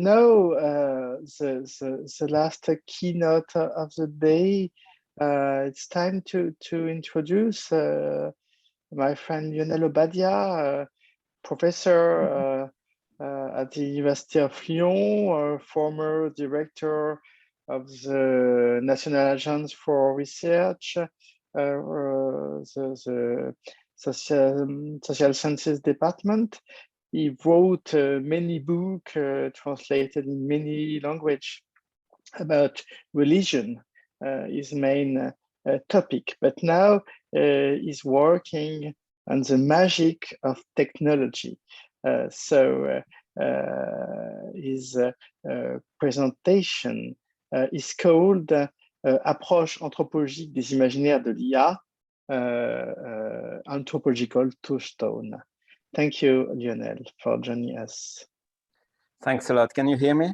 now the last keynote of the day. It's time to introduce my friend Lionel Obadia, professor at the University of Lyon, former director of the National Agence for Research, the Social Sciences Department. He wrote many books translated in many languages about religion, his main topic. But now he's working on the magic of technology. So his presentation is called Approche anthropologique des imaginaires de l'IA, anthropological touchstone. Thank you, Lionel, for joining us. Thanks a lot. Can you hear me?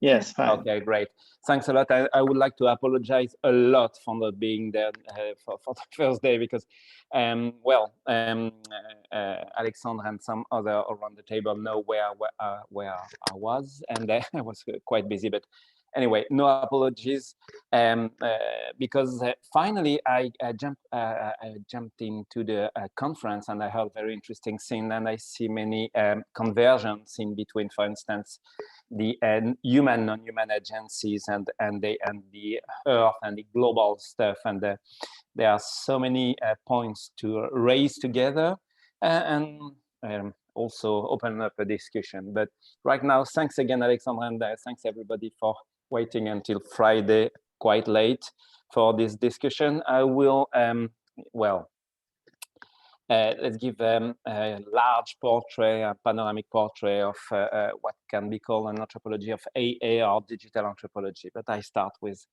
Yes, fine. Okay, great. Thanks a lot. I would like to apologize a lot for not being there for the first day because, Alexandre and some other around the table know where I was, and I was quite busy. But anyway, no apologies, because finally I jumped into the conference and I heard very interesting thing, and I see many conversions in between, for instance, the human, non-human agencies and the Earth and the global stuff, and there are so many points to raise together and also open up a discussion. But right now, thanks again, Alexandre, and thanks everybody for waiting until Friday quite late for this discussion. I will let's give a large portrait, a panoramic portrait of what can be called an anthropology of AA or digital anthropology. But I start with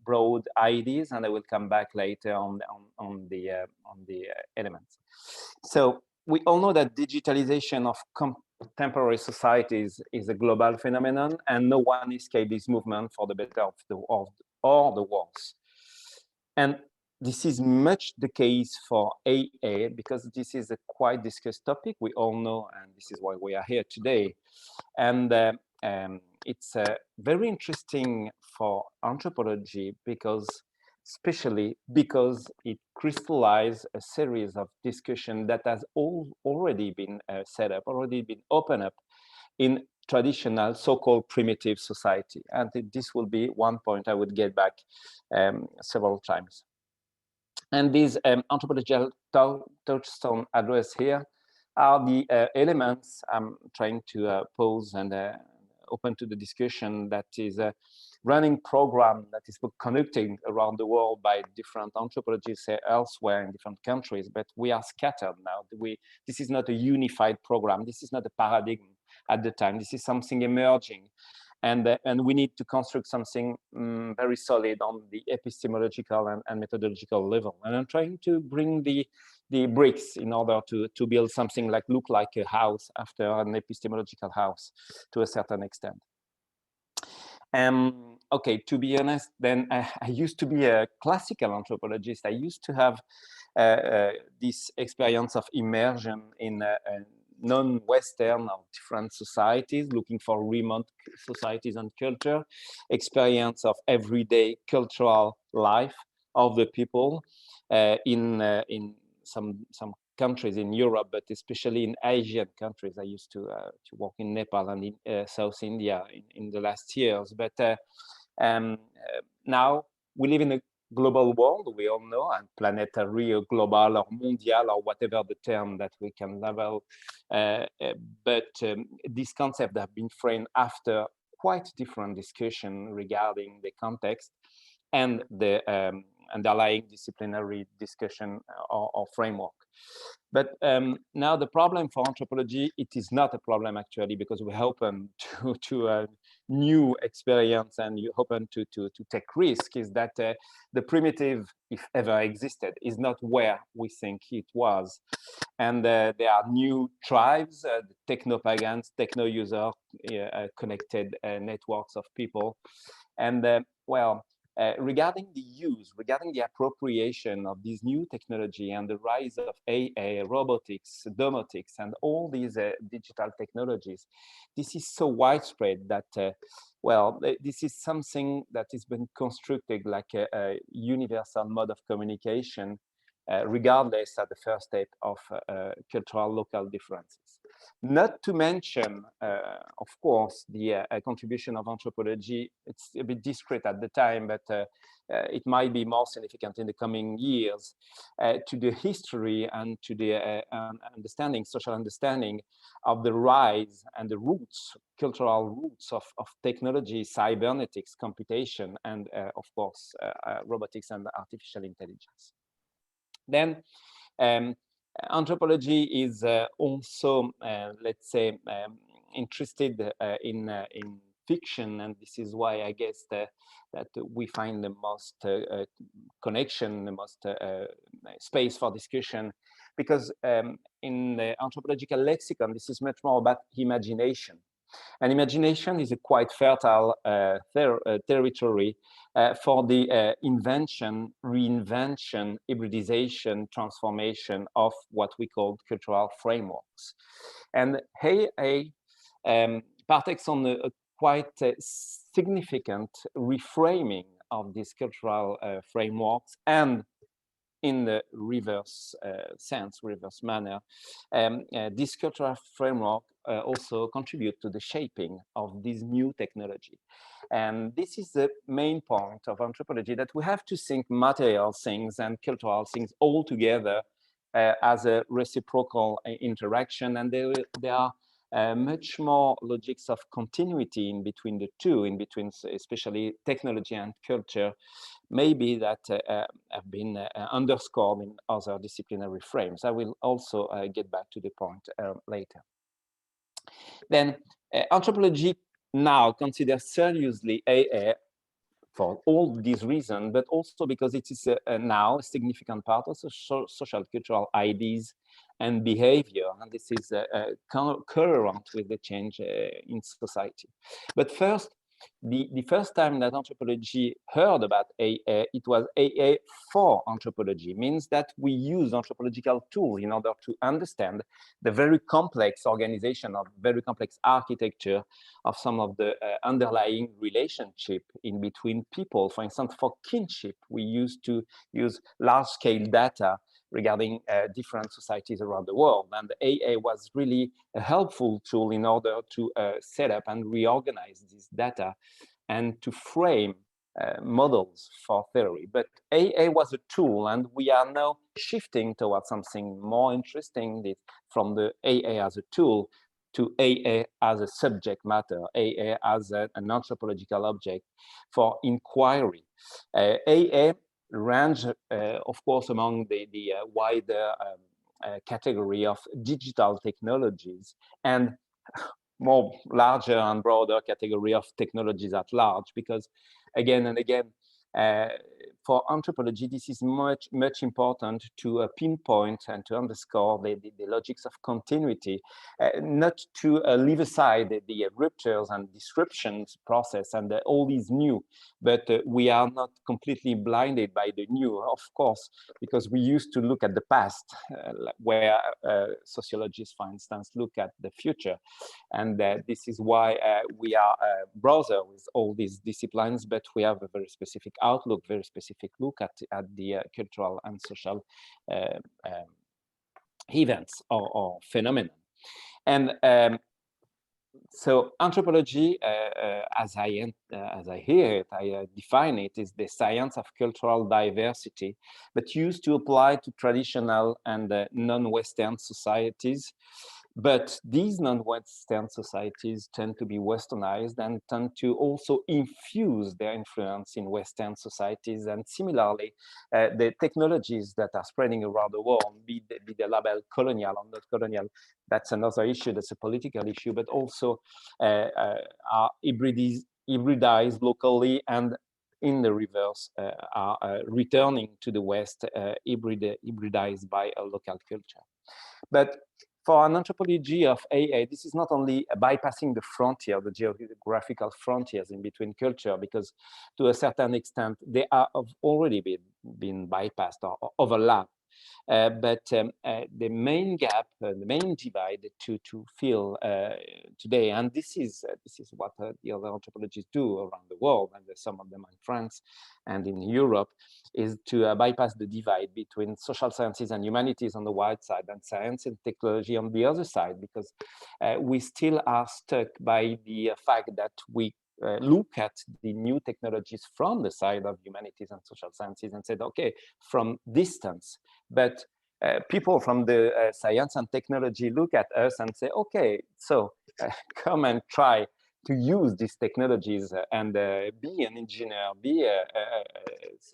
broad ideas, and I will come back later on the elements. So we all know that digitalization of contemporary societies is a global phenomenon, and no one escapes this movement for the better of the or the worse. And this is much the case for AA, because this is a quite discussed topic, we all know, and this is why we are here today. And it's very interesting for anthropology, especially because it crystallizes a series of discussion that has already been set up, already been opened up in traditional so-called primitive society. And this will be one point I would get back several times. And these anthropological touchstone address here are the elements I'm trying to pose and open to the discussion, that is a running program that is conducted around the world by different anthropologists elsewhere in different countries, but we are scattered now. This is not a unified program. This is not a paradigm at the time. This is something emerging. And we need to construct something very solid on the epistemological and methodological level. And I'm trying to bring the bricks in order to build something look like a house after an epistemological house to a certain extent. Okay, to be honest, then I used to be a classical anthropologist. I used to have this experience of immersion in non-Western or different societies, looking for remote societies and culture, experience of everyday cultural life of the people in some countries in Europe, but especially in Asian countries. I used to work in Nepal and in South India in the last years. But now we live in a global world, we all know, and planetary or global or mondial or whatever the term that we can label. But these concepts have been framed after quite different discussion regarding the context and the underlying disciplinary discussion or framework. But now the problem for anthropology, it is not a problem actually, because we're open to a new experience and you're open to take risk, is that the primitive, if ever existed, is not where we think it was. And there are new tribes, techno-pagans, techno-user, connected networks of people. And well, regarding the use, regarding the appropriation of this new technology and the rise of AI, robotics, domotics, and all these digital technologies, this is so widespread that, well, this is something that has been constructed like a universal mode of communication, regardless at the first step of cultural local differences. Not to mention, of course, the contribution of anthropology. It's a bit discreet at the time, but it might be more significant in the coming years to the history and to the understanding, social understanding of the rise and the roots, cultural roots of technology, cybernetics, computation, and of course, robotics and artificial intelligence. Then anthropology is also, let's say, interested in fiction, and this is why I guess that we find the most connection, the most space for discussion, because in the anthropological lexicon, this is much more about imagination. And imagination is a quite fertile territory for the invention, reinvention, hybridization, transformation of what we call cultural frameworks. And AI partakes on a quite significant reframing of these cultural frameworks, and in the reverse sense, reverse manner, this cultural framework also contribute to the shaping of this new technology. And this is the main point of anthropology, that we have to think material things and cultural things all together as a reciprocal interaction, and there are much more logics of continuity in between the two, in between especially technology and culture, maybe that have been underscored in other disciplinary frames. I will also get back to the point later. Then anthropology now considers seriously AI for all these reasons, but also because it is now a significant part of social cultural ideas and behavior, and this is current with the change in society. But first, the first time that anthropology heard about AA, it was AA for anthropology, means that we use anthropological tools in order to understand the very complex organization of very complex architecture of some of the underlying relationship in between people. For instance, for kinship, we used to use large-scale data regarding different societies around the world. And the AA was really a helpful tool in order to set up and reorganize this data and to frame models for theory. But AA was a tool, and we are now shifting towards something more interesting, from the AA as a tool to AA as a subject matter, AA as an anthropological object for inquiry. AA range, of course, among the wider category of digital technologies, and more larger and broader category of technologies at large, because again and again, for anthropology, this is much important to pinpoint and to underscore the logics of continuity, not to leave aside the ruptures and descriptions process and all these new, but we are not completely blinded by the new, of course, because we used to look at the past, where sociologists, for instance, look at the future. And this is why we are browser with all these disciplines, but we have a very specific outlook, very specific look at the cultural and social events or phenomena. And so anthropology, as I hear it, I define it, is the science of cultural diversity, but used to apply to traditional and non-Western societies. But these non-Western societies tend to be Westernized and tend to also infuse their influence in Western societies. And similarly, the technologies that are spreading around the world, be the label colonial or not colonial, that's another issue, that's a political issue, but also are hybridized locally, and in the reverse, are returning to the West, hybridized by a local culture. But for an anthropology of AA, this is not only bypassing the frontier, the geographical frontiers in between culture, because to a certain extent, they have already been bypassed or overlapped. But the main gap, the main divide to fill today, and this is what the other anthropologists do around the world, and some of them in France and in Europe, is to bypass the divide between social sciences and humanities on the one side and science and technology on the other side, because we still are stuck by the fact that we look at the new technologies from the side of humanities and social sciences and said, okay, from distance. But people from the science and technology look at us and say, okay, so come and try to use these technologies and be an engineer, be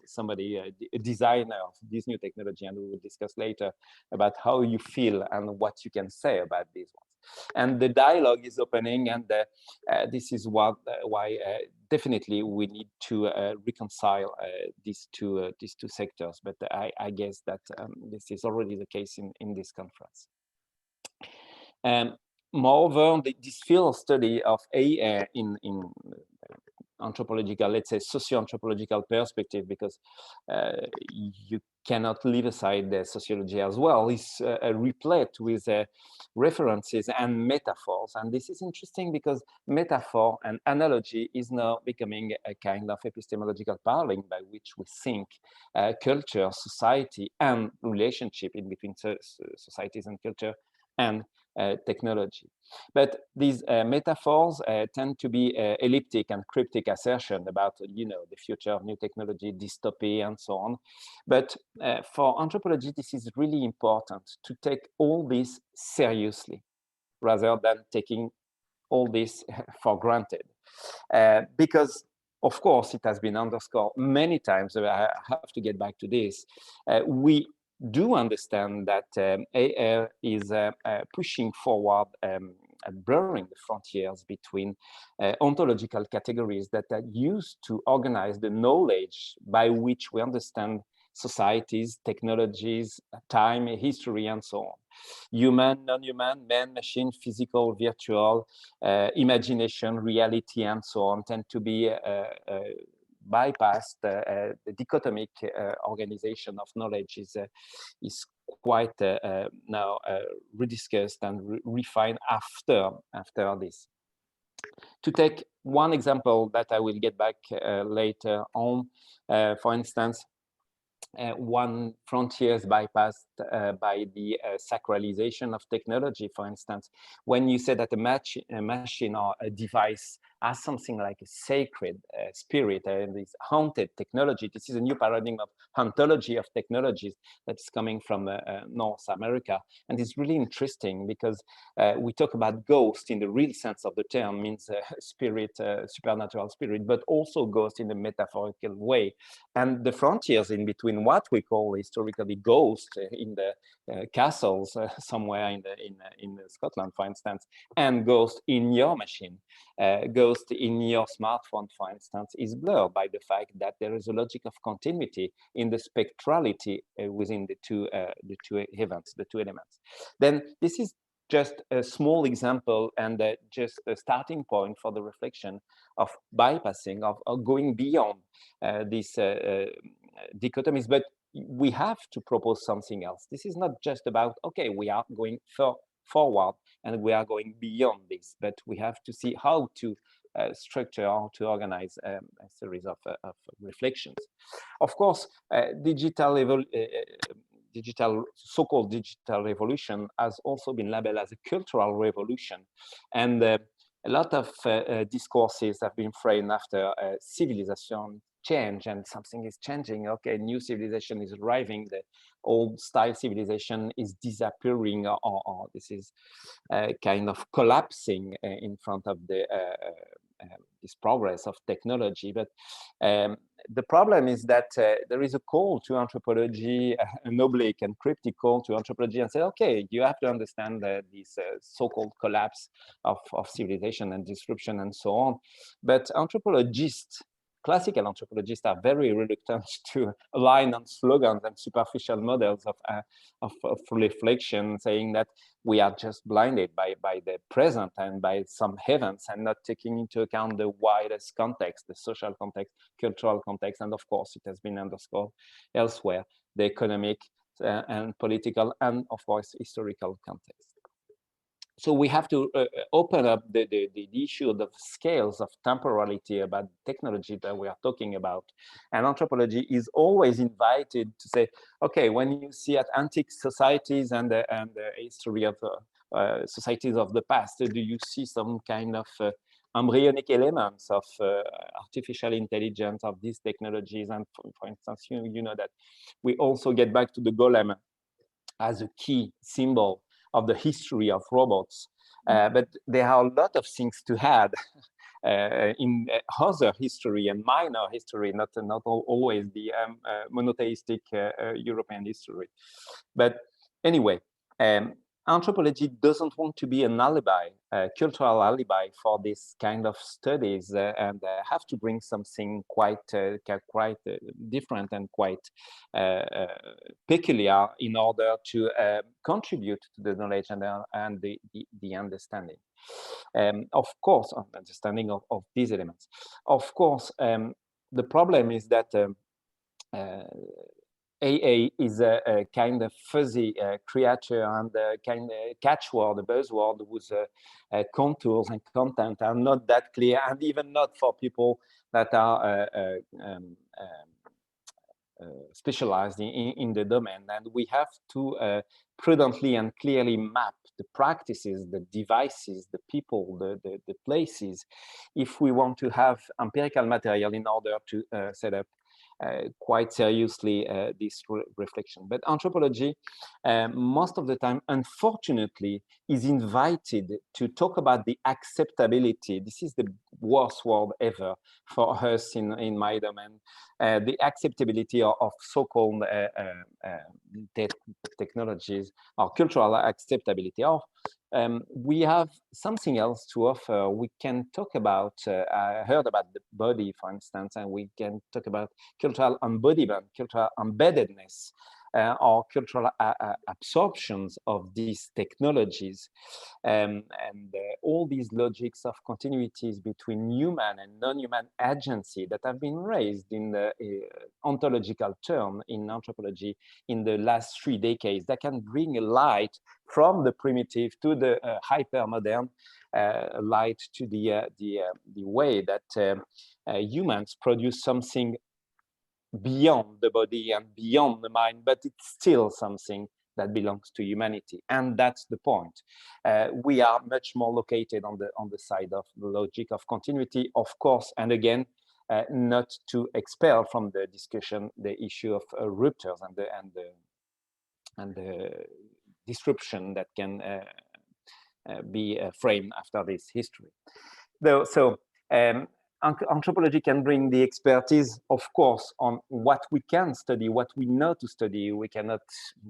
somebody, a designer of this new technology. And we will discuss later about how you feel and what you can say about these ones. And the dialogue is opening, and this is why definitely we need to reconcile these two sectors. But I guess that this is already the case in this conference. Moreover, this field study of AI in anthropological, let's say socio-anthropological perspective, because you cannot leave aside the sociology as well, is replete with references and metaphors. And this is interesting because metaphor and analogy is now becoming a kind of epistemological paradigm by which we think culture, society, and relationship in between societies and culture and technology. But these metaphors tend to be elliptic and cryptic assertion about, the future of new technology, dystopia, and so on. But for anthropology, this is really important to take all this seriously, rather than taking all this for granted. Because of course, it has been underscored many times, I have to get back to this, we do understand that AI is pushing forward and blurring the frontiers between ontological categories that are used to organize the knowledge by which we understand societies, technologies, time, history, and so on. Human, non-human, man, machine, physical, virtual, imagination, reality, and so on tend to be bypassed. The dichotomic organization of knowledge is quite now rediscussed and refined after this. To take one example that I will get back later on, for instance, one frontier is bypassed by the sacralization of technology, for instance. When you say that a machine or a device has something like a sacred spirit and this haunted technology, this is a new paradigm of hauntology of technologies that's coming from North America. And it's really interesting because we talk about ghost in the real sense of the term, means spirit, supernatural spirit, but also ghost in the metaphorical way. And the frontiers in between what we call historically ghost in the castles somewhere in Scotland, for instance, and ghost in your machine, ghost in your smartphone, for instance, is blurred by the fact that there is a logic of continuity in the spectrality within the two events, the two elements. Then this is just a small example and just a starting point for the reflection of bypassing, of going beyond these dichotomies. But we have to propose something else. This is not just about, okay, we are going forward and we are going beyond this, but we have to see how to structure, how to organize a series of reflections. Of course, so-called digital revolution has also been labeled as a cultural revolution. And a lot of discourses have been framed after civilization change, and something is changing. Okay, new civilization is arriving, the old style civilization is disappearing, or this is kind of collapsing in front of the this progress of technology. But the problem is that there is a call to anthropology, an oblique and cryptic call to anthropology, and say, okay, you have to understand this so-called collapse of civilization and disruption and so on. But anthropologists classical anthropologists are very reluctant to align on slogans and superficial models of reflection, saying that we are just blinded by the present and by some events and not taking into account the widest context, the social context, cultural context, and of course, it has been underscored elsewhere, the economic and political and of course, historical context. So we have to open up the issue of the scales of temporality about technology that we are talking about. And anthropology is always invited to say, okay, when you see at antique societies and the history of societies of the past, do you see some kind of embryonic elements of artificial intelligence of these technologies? And for instance, you know that we also get back to the golem as a key symbol of the history of robots. But there are a lot of things to add in other history and minor history, not always the monotheistic European history. But anyway, anthropology doesn't want to be an alibi, a cultural alibi for this kind of studies, and have to bring something quite different and quite peculiar in order to contribute to the knowledge and the understanding. Of course, understanding of these elements. Of course, the problem is that AA is a kind of fuzzy creature and a kind of catchword, a buzzword whose contours and content are not that clear, and even not for people that are specialized in the domain. And we have to prudently and clearly map the practices, the devices, the people, the places, if we want to have empirical material in order to set up quite seriously this reflection. But anthropology, most of the time, unfortunately, is invited to talk about the acceptability. This is the worst word ever for us in my domain. The acceptability of so-called technologies or cultural acceptability. We have something else to offer. We can talk about, I heard about the body, for instance, and we can talk about cultural embodiment, cultural embeddedness, or cultural absorptions of these technologies. And all these logics of continuities between human and non-human agency that have been raised in the ontological term in anthropology in the last 3 decades, that can bring a light from the primitive to the hyper-modern, light to the way that humans produce something beyond the body and beyond the mind, but it's still something that belongs to humanity, and that's the point. We are much more located on the side of the logic of continuity, of course, and again, not to expel from the discussion the issue of ruptures and the disruption that can be framed after this history. So anthropology can bring the expertise, of course, on what we can study, what we know to study. We cannot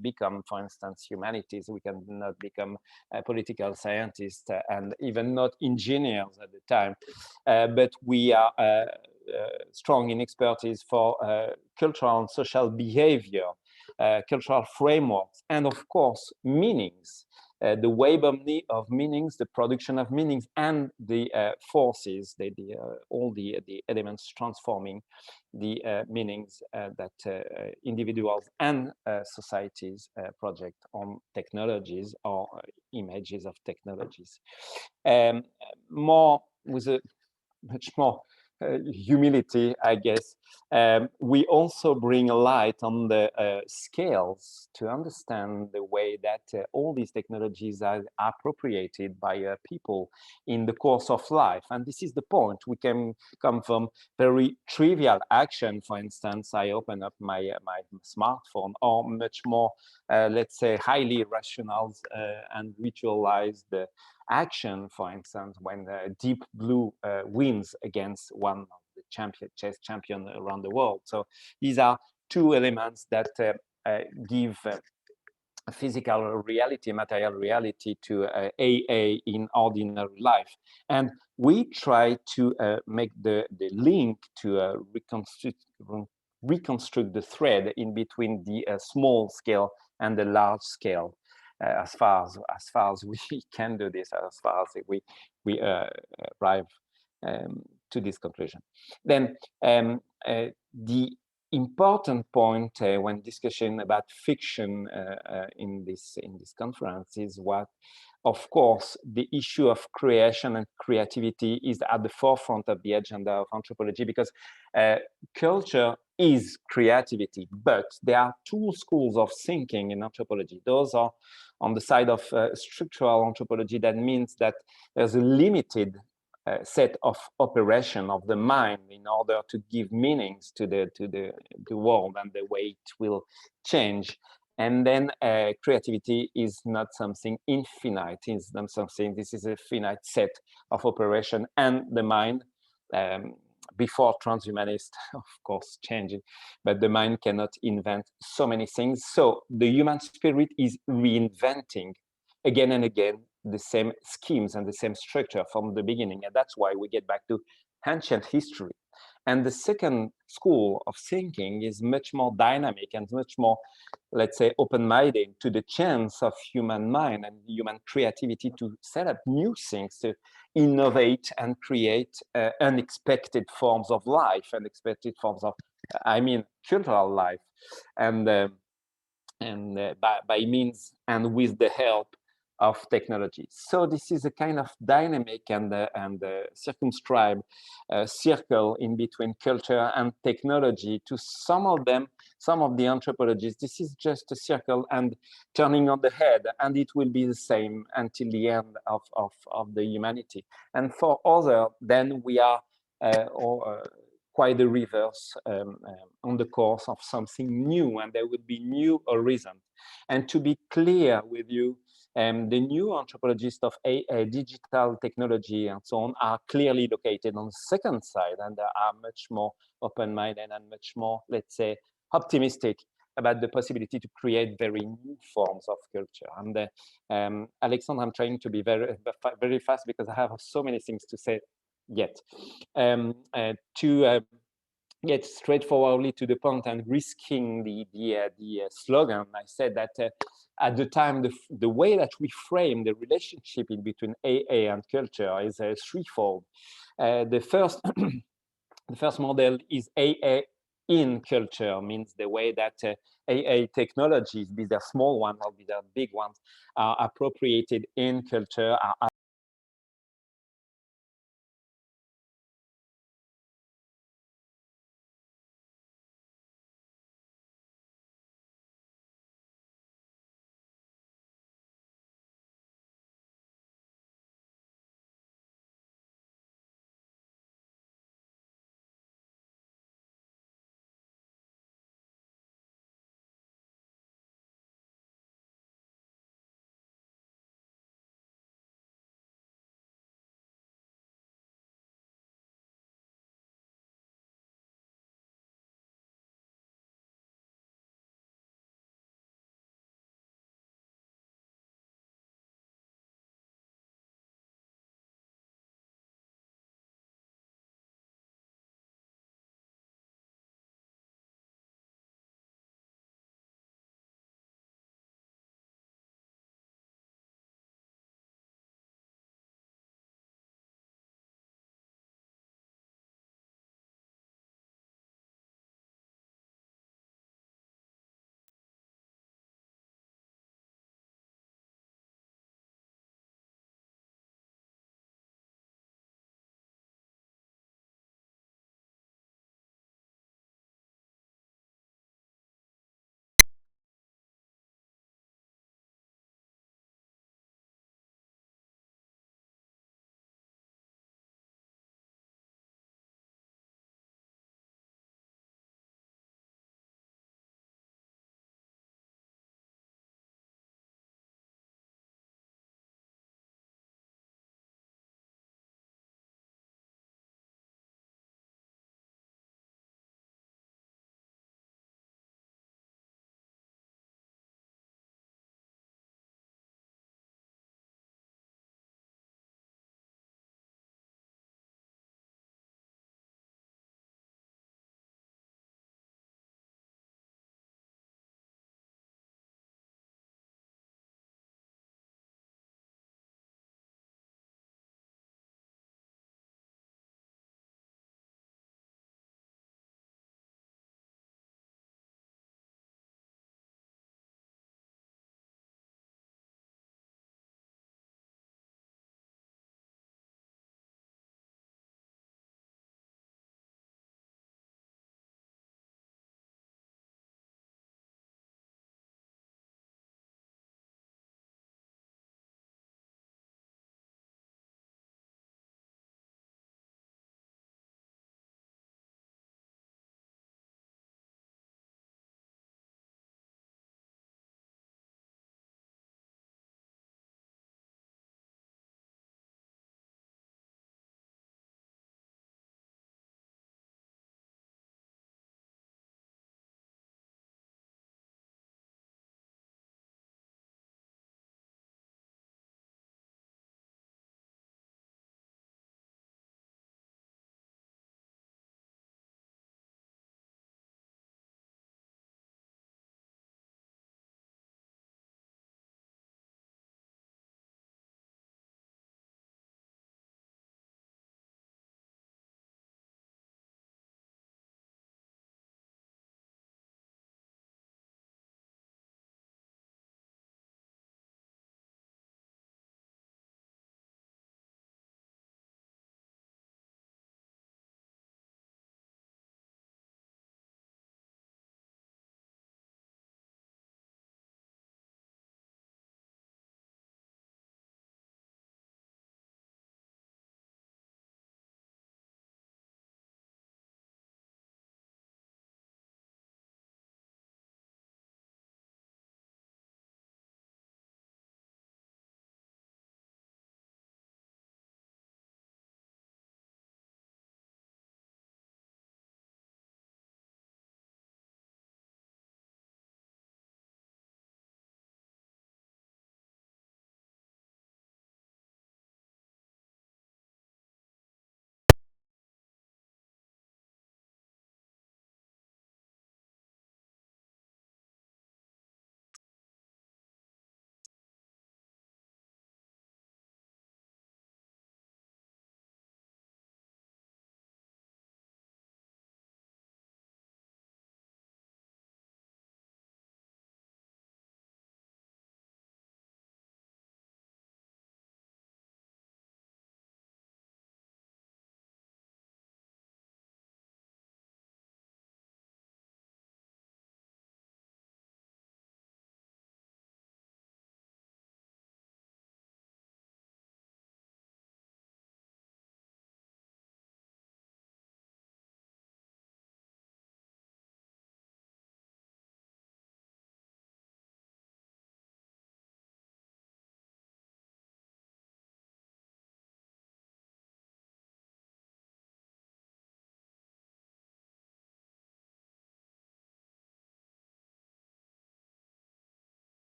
become, for instance, humanities. We cannot become political scientists and even not engineers at the time. But we are strong in expertise for cultural and social behavior, cultural frameworks, and of course, meanings. The web of meanings, the production of meanings, and the forces, all the elements transforming the meanings that individuals and societies project on technologies or images of technologies. More with a much more humility, I guess. We also bring a light on the scales to understand the way that all these technologies are appropriated by people in the course of life. And this is the point. We can come from very trivial action. For instance, I open up my smartphone, or much more, let's say, highly rational and ritualized action, for instance, when Deep Blue wins against one of the chess champion around the world. So these are two elements that give physical reality, material reality, to AA in ordinary life. And we try to make the link to reconstruct the thread in between the small scale and the large scale, as far as we can do this, as far as we arrive to this conclusion. Then the important point when discussing about fiction in this conference is what, of course, the issue of creation and creativity is at the forefront of the agenda of anthropology, because culture is creativity, but there are two schools of thinking in anthropology. Those are on the side of structural anthropology. That means that there's a limited set of operation of the mind in order to give meanings to the world and the way it will change. And then creativity is not something infinite. It's not something. This is a finite set of operation, and the mind, before transhumanist, of course, changing, but the mind cannot invent so many things. So the human spirit is reinventing again and again the same schemes and the same structure from the beginning. And that's why we get back to ancient history. And the second school of thinking is much more dynamic and much more, let's say, open-minded to the chance of human mind and human creativity to set up new things, to innovate and create unexpected forms of life, unexpected forms of, cultural life. And by means and with the help of technology. So this is a kind of dynamic and circumscribed circle in between culture and technology. To some of the anthropologists, this is just a circle and turning on the head, and it will be the same until the end of the humanity. And for others, then we are quite the reverse, on the course of something new, and there will be new horizons. And to be clear with you, the new anthropologists of digital technology and so on are clearly located on the second side, and they are much more open-minded and much more, let's say, optimistic about the possibility to create very new forms of culture. And Alexandre, I'm trying to be very, very fast because I have so many things to say yet. To get straightforwardly to the point and risking the slogan, I said that at the time, the way that we frame the relationship in between AA and culture is threefold. The first the first model is AA in culture, means the way that AA technologies, be they small ones or be they big ones, are appropriated in culture, are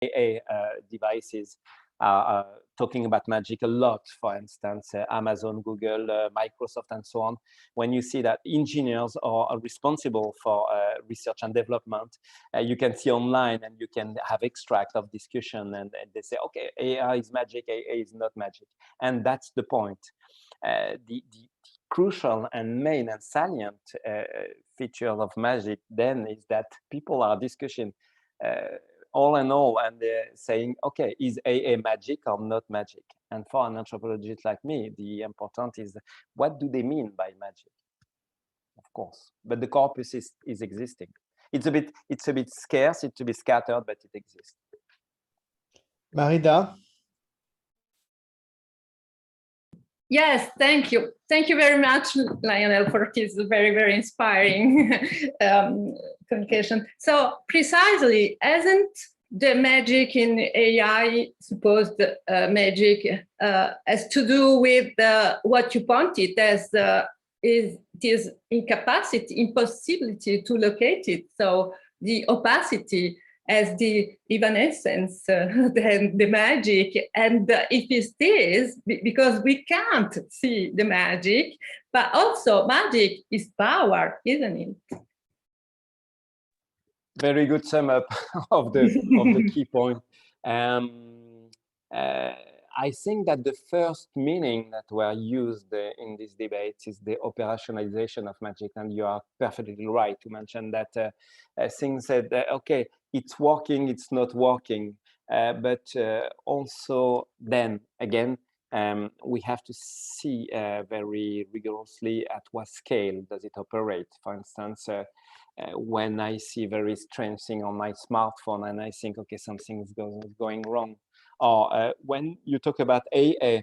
AA devices are talking about magic a lot. For instance, Amazon, Google, Microsoft, and so on. When you see that engineers are responsible for research and development, you can see online and you can have extract of discussion, and they say, okay, AI is magic, AI is not magic. And that's the point. The crucial and main and salient feature of magic then is that people are discussing all in all, and they're saying, okay, is AA magic or not magic? And for an anthropologist like me, the important is, what do they mean by magic? Of course, but the corpus is existing. It's a bit scarce, it's a bit scattered, but it exists. Marida? Yes, thank you. Thank you very much, Lionel, for this very, very inspiring communication. So precisely, isn't the magic in AI supposed magic has to do with what you pointed as is this impossibility to locate it. So the opacity as the evanescence, the magic. And if it is, because we can't see the magic, but also magic is power, isn't it? Very good sum up of the key point. I think that the first meaning that were used in this debate is the operationalization of magic, and you are perfectly right to mention that things said, okay, it's working, it's not working, but also then again, we have to see very rigorously at what scale does it operate. For instance, when I see very strange thing on my smartphone and I think, okay, something's going wrong. Or when you talk about AA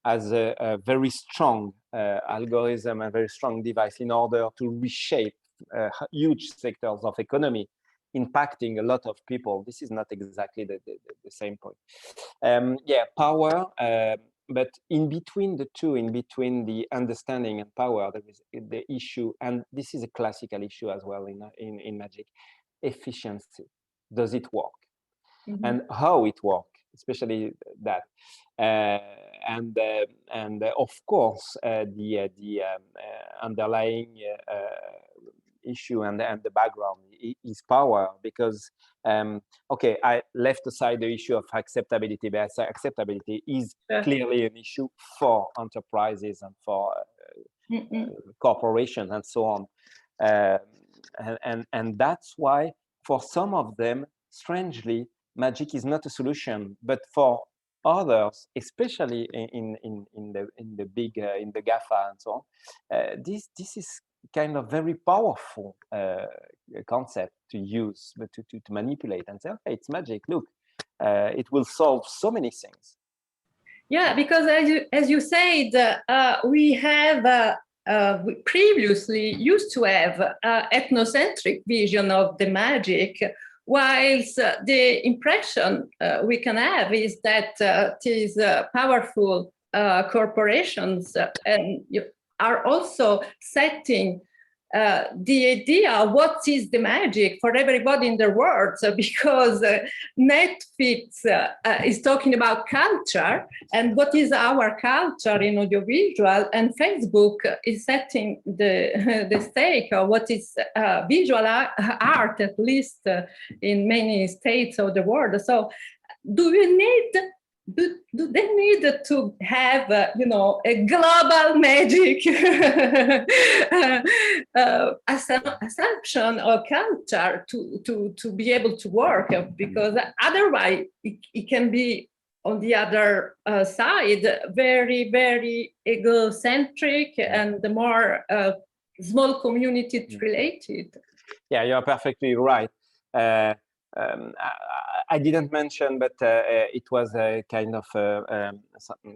as a very strong algorithm, a very strong device in order to reshape huge sectors of economy, impacting a lot of people, this is not exactly the same point. Yeah, power, but in between the two, in between the understanding and power, there is the issue, and this is a classical issue as well in magic, efficiency. Does it work? Mm-hmm. And how it works, especially that. And of course, the underlying issue and the background is power, because okay, I left aside the issue of acceptability, but acceptability is clearly an issue for enterprises and for corporations and so on, and that's why for some of them, strangely, magic is not a solution, but for others, especially in the big in the GAFA and so on, this is kind of very powerful concept to use, but to manipulate and say, okay, it's magic. Look, it will solve so many things. Yeah, because as you said, we have we previously used to have ethnocentric vision of the magic, whilst the impression we can have is that these powerful corporations are also setting the idea of what is the magic for everybody in the world, because Netflix is talking about culture and what is our culture in audiovisual, and Facebook is setting the stake of what is visual art, at least in many states of the world. So do they need to have, you know, a global magic assumption or culture to be able to work? Because otherwise it can be, on the other side, very, very egocentric and the more small community related. Yeah, you're perfectly right. I didn't mention, but it was a kind of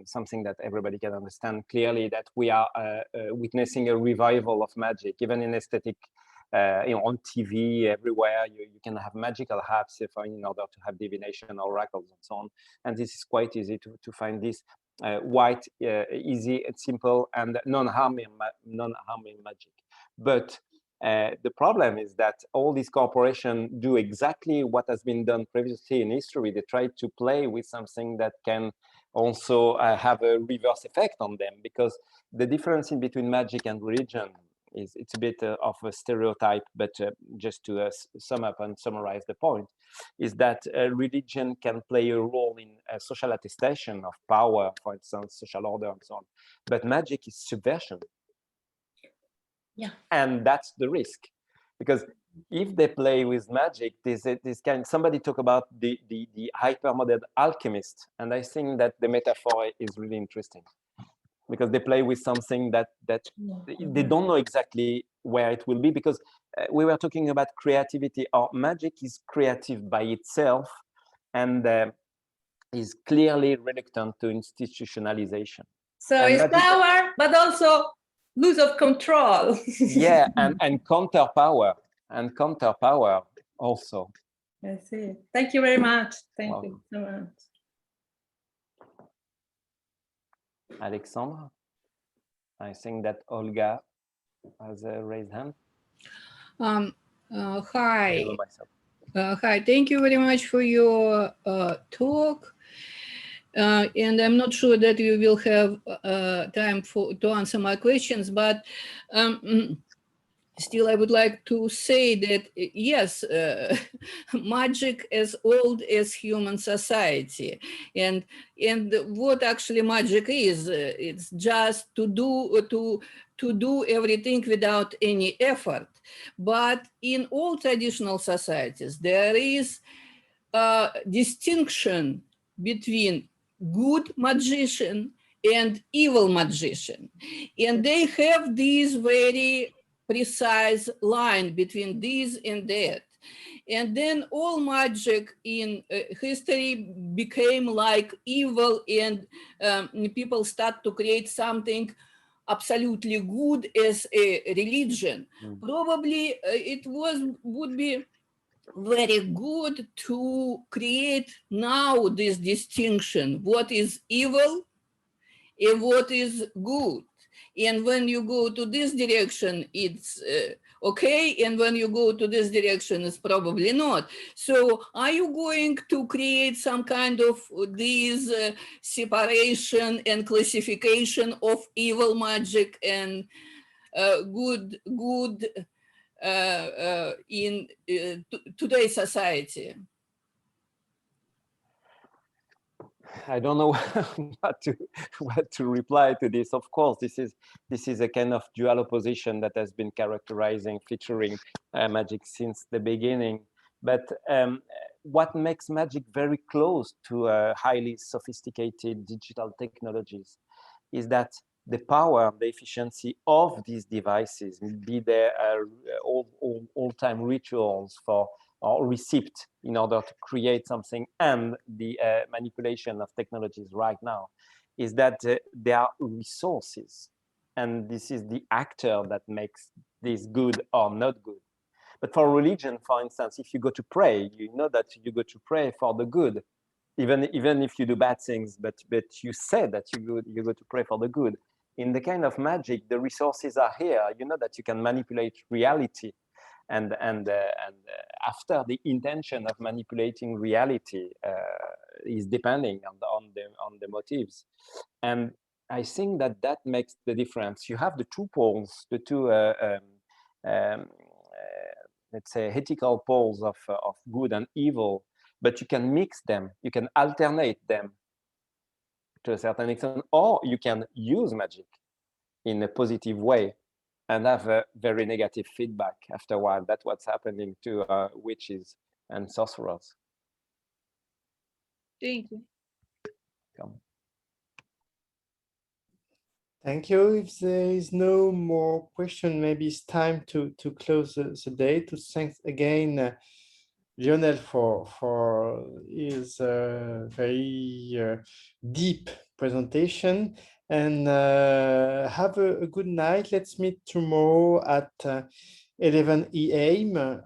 something that everybody can understand clearly, that we are witnessing a revival of magic, even in aesthetic, you know, on TV, everywhere. You can have magical apps in order to have divination, oracles, and so on. And this is quite easy to find this white, easy, and simple, and non-harming magic. But The problem is that all these corporations do exactly what has been done previously in history. They try to play with something that can also have a reverse effect on them, because the difference in between magic and religion is, it's a bit of a stereotype, but just to sum up and summarize the point, is that religion can play a role in social attestation of power, for instance, social order and so on. But magic is subversion. Yeah. And that's the risk, because if they play with magic, somebody talk about the hyper-modern alchemist, and I think that the metaphor is really interesting, because they play with something that they don't know exactly where it will be, because we were talking about creativity. Or magic is creative by itself, and is clearly reluctant to institutionalization. So and it's power, but also lose of control. Yeah, and counter power also. I see. Thank you very much. Thank you so much. Alexandre, I think that Olga has a raised hand. Hi. Hi, thank you very much for your talk. And I'm not sure that you will have time to answer my questions, but still I would like to say that, yes, magic as old as human society. And what actually magic is, it's just to do everything without any effort. But in all traditional societies, there is a distinction between good magician and evil magician. And they have this very precise line between this and that. And then all magic in history became like evil, and people start to create something absolutely good as a religion. Probably it would be very good to create now this distinction, what is evil and what is good. And when you go to this direction, it's okay. And when you go to this direction, it's probably not. So are you going to create some kind of this separation and classification of evil magic and good in today's society? I don't know what to reply to this. Of course, this is a kind of dual opposition that has been featuring magic since the beginning. But what makes magic very close to highly sophisticated digital technologies is that the power, the efficiency of these devices, be there all-time rituals for or receipt in order to create something, and the manipulation of technologies right now, is that there are resources, and this is the actor that makes this good or not good. But for religion, for instance, if you go to pray, you know that you go to pray for the good, even if you do bad things, but you said that you go to pray for the good. In the kind of magic, the resources are here. You know that you can manipulate reality. And after the intention of manipulating reality is depending on the motives, and I think that makes the difference. You have the two poles, the two let's say ethical poles of good and evil, but you can mix them, you can alternate them to a certain extent, or you can use magic in a positive way and have a very negative feedback after a while. That's what's happening to witches and sorcerers. Thank you. Come. Thank you. If there is no more question, maybe it's time to close the day. To thank again Lionel for his very deep presentation, and have a good night. Let's meet tomorrow at 11 a.m.